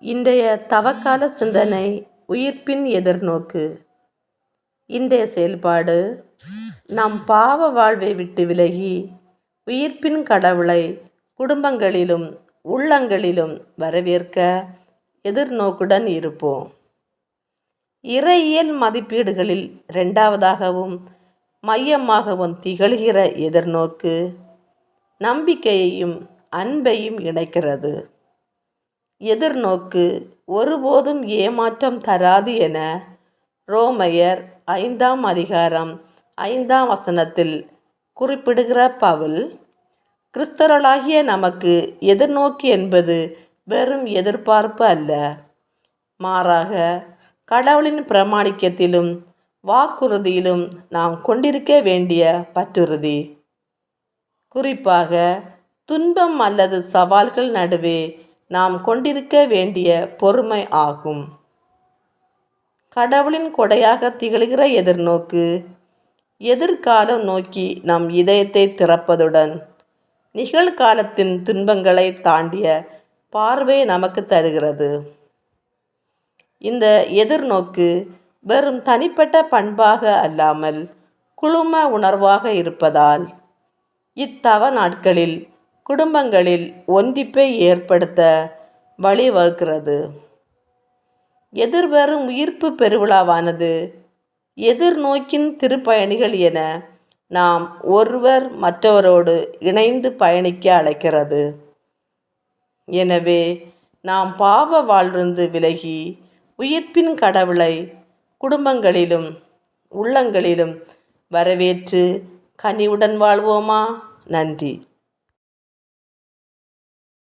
இன்றைய தவக்கால சிந்தனை உயிர்ப்பின் எதிர்நோக்கு. இன்றைய செயல்பாடு நம் பாவ வாழ்வை விட்டு விலகி உயிர்ப்பின் கடவுளை குடும்பங்களிலும் உள்ளங்களிலும் வரவேற்க எதிர்நோக்குடன் இருப்போம். இறையியல் மதிப்பீடுகளில் இரண்டாவதாகவும் மையமாகவும் திகழ்கிற எதிர்நோக்கு நம்பிக்கையையும் அன்பையும் இணைக்கிறது. எதிர்நோக்கு ஒருபோதும் ஏமாற்றம் தராது என ரோமையர் 5ஆம் அதிகாரம் 5ஆம் வசனத்தில் குறிப்பிடுகிற பவுல், கிறிஸ்தவர்களாகிய நமக்கு எதிர்நோக்கு என்பது வெறும் எதிர்பார்ப்பு அல்ல, மாறாக கடவுளின் பிரமாணிக்கத்திலும் வாக்குறுதியிலும் நாம் கொண்டிருக்க வேண்டிய பற்றுறுதி. குறிப்பாக துன்பம் அல்லது சவால்கள் நடுவே நாம் கொண்டிருக்க வேண்டிய பொறுமை ஆகும். கடவுளின் கொடையாக திகழ்கிற எதிர்நோக்கு எதிர்காலம் நோக்கி நம் இதயத்தை திறப்பதுடன் நிகழ்காலத்தின் துன்பங்களை தாண்டிய பார்வையை நமக்கு தருகிறது. இந்த எதிர்நோக்கு வெறும் தனிப்பட்ட பண்பாக அல்லாமல் குழும உணர்வாக இருப்பதால் இத்தவ நாட்களில் குடும்பங்களில் ஒன்றிப்பை ஏற்படுத்த வழிவகுக்கிறது. எதிர்வரும் உயிர்ப்பு பெருவிழாவானது எதிர்நோக்கின் திருப்பயணிகள் என நாம் ஒருவர் மற்றவரோடு இணைந்து பயணிக்க அழைக்கிறது. எனவே நாம் பாவ வாழ்விலிருந்து விலகி உயிர்ப்பின் கடவுளை குடும்பங்களிலும் உள்ளங்களிலும் வரவேற்று கனிவுடன் வாழ்வோமா? நன்றி.